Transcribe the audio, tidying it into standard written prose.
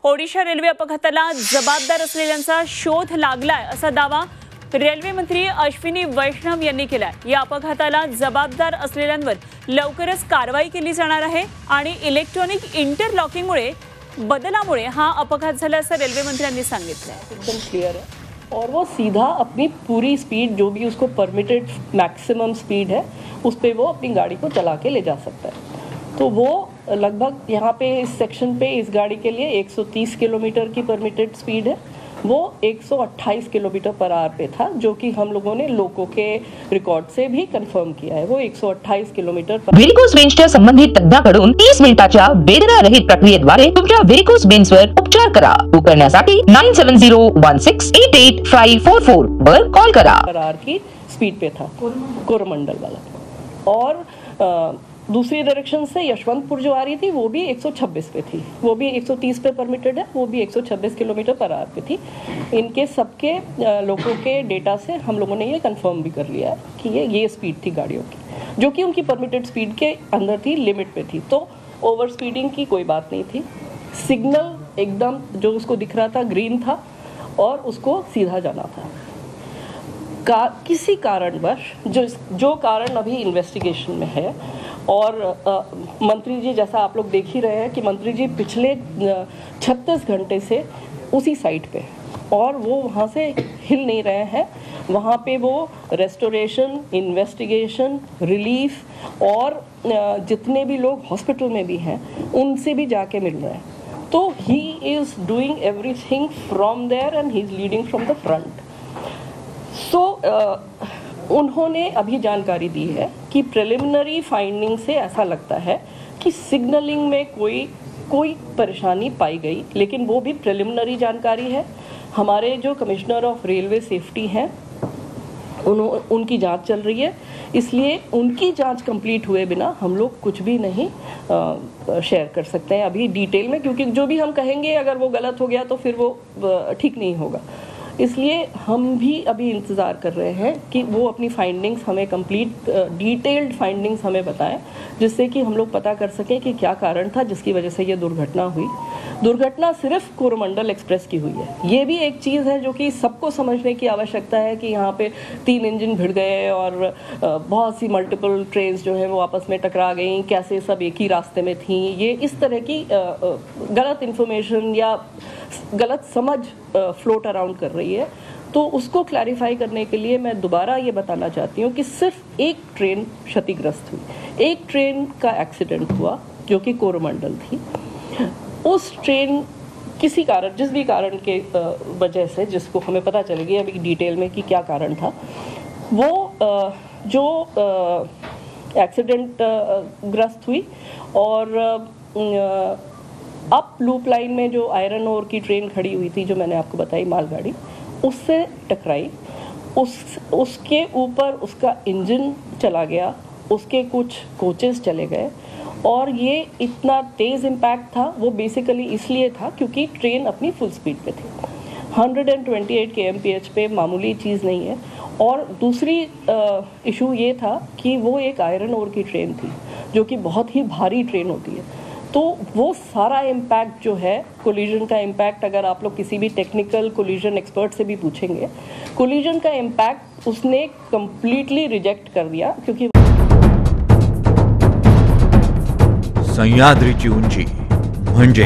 Odisha railway अपघाताला जबाबदार असलेल्यांचा शोध लागलाय असा दावा रेल्वे मंत्री अश्विनी वैष्णव यांनी केलाय। या अपघाताला जबाबदार असलेल्यांवर लवकरच कारवाई केली जाणार आहे आणि इलेक्ट्रॉनिक इंटरलॉकिंगमुळे बदलामुळे हा अपघात झाला असं रेल्वे मंत्र्यांनी सांगितलंय। एकदम क्लियर है और वो सीधा अपनी पूरी स्पीड जो भी उसको परमिटेड मैक्सिमम स्पीड है उस पे वो अपनी गाड़ी को चला के ले जा सकता है। तो वो लगभग यहाँ पे इस सेक्शन पे इस गाड़ी के लिए 130 किलोमीटर की परमिटेड स्पीड है, वो 128 किलोमीटर पर आवर पे था, जो कि हम लोगों ने लोको के रिकॉर्ड से भी कंफर्म किया है। वो 128 किलोमीटर पर। व्हेरिकोज वेन्सच्या संबंधित तज्ञाकडून 30 मिनिटाच्या वेदना रहित प्रक्रियेद्वारे तुमच्या व्हेरिकोज वेन्सवर उपचार करा। बुक करण्यासाठी 9701688544 वर कॉल करा। पर आवर की स्पीड पे था कोरमंडल वाला। और दूसरी डायरेक्शन से यशवंतपुर जो आ रही थी वो भी 126 पे थी, वो भी 130 पे परमिटेड है, वो भी 126 किलोमीटर पर आवर पे थी। इनके सबके लोगों के डेटा से हम लोगों ने ये कंफर्म भी कर लिया है कि ये स्पीड थी गाड़ियों की, जो कि उनकी परमिटेड स्पीड के अंदर थी, लिमिट पे थी। तो ओवर स्पीडिंग की कोई बात नहीं थी। सिग्नल एकदम जो उसको दिख रहा था ग्रीन था और उसको सीधा जाना था। किसी कारणवश जो कारण अभी इन्वेस्टिगेशन में है और मंत्री जी जैसा आप लोग देख ही रहे हैं कि मंत्री जी पिछले 36 घंटे से उसी साइट पे और वो वहाँ से हिल नहीं रहे हैं। वहाँ पे वो रेस्टोरेशन, इन्वेस्टिगेशन, रिलीफ और जितने भी लोग हॉस्पिटल में भी हैं उनसे भी जाके मिल रहे हैं। तो he is doing everything from there and he is leading from the front. So उन्होंने अभी जानकारी दी है कि प्रिलिमिनरी फाइंडिंग से ऐसा लगता है कि सिग्नलिंग में कोई परेशानी पाई गई, लेकिन वो भी प्रिलिमिनरी जानकारी है। हमारे जो कमिश्नर ऑफ रेलवे सेफ्टी हैं उनकी जांच चल रही है, इसलिए उनकी जांच कंप्लीट हुए बिना हम लोग कुछ भी नहीं शेयर कर सकते हैं अभी डिटेल में, क्योंकि जो भी हम कहेंगे अगर वो गलत हो गया तो फिर वो ठीक नहीं होगा। इसलिए हम भी अभी इंतज़ार कर रहे हैं कि वो अपनी फाइंडिंग्स हमें कंप्लीट डिटेल्ड फाइंडिंग्स हमें बताएं, जिससे कि हम लोग पता कर सकें कि क्या कारण था जिसकी वजह से ये दुर्घटना हुई। दुर्घटना सिर्फ कोरोमंडल एक्सप्रेस की हुई है। ये भी एक चीज़ है जो कि सबको समझने की आवश्यकता है कि यहाँ पे 3 इंजन भिड़ गए और बहुत सी मल्टीपल ट्रेन्स जो है वो आपस में टकरा गई, कैसे सब एक ही रास्ते में थी। ये इस तरह की गलत इन्फॉर्मेशन या गलत समझ फ्लोट अराउंड कर रही है। तो उसको क्लैरिफाई करने के लिए मैं दोबारा ये बताना चाहती हूँ कि सिर्फ एक ट्रेन क्षतिग्रस्त हुई, एक ट्रेन का एक्सीडेंट हुआ जो कि कोरोमंडल थी। उस ट्रेन किसी कारण, जिस भी कारण के वजह से, जिसको हमें पता चलेगी अभी डिटेल में कि क्या कारण था, वो जो एक्सीडेंट ग्रस्त हुई और अप लूप लाइन में जो आयरन ओर की ट्रेन खड़ी हुई थी, जो मैंने आपको बताई मालगाड़ी, उससे टकराई। उसके ऊपर उसका इंजन चला गया, उसके कुछ कोचेस चले गए और ये इतना तेज़ इम्पैक्ट था। वो बेसिकली इसलिए था क्योंकि ट्रेन अपनी फुल स्पीड पे थी। 128 kmph पे मामूली चीज़ नहीं है। और दूसरी इशू ये था कि वो एक आयरन ओर की ट्रेन थी, जो कि बहुत ही भारी ट्रेन होती है। तो वो सारा इम्पैक्ट जो है, कोलिजन का इम्पैक्ट, अगर आप लोग किसी भी टेक्निकल कोलिजन एक्सपर्ट से भी पूछेंगे, कोलिजन का इम्पैक्ट उसने कंप्लीटली रिजेक्ट कर दिया। क्योंकि सह्याद्रीची उंची म्हणजे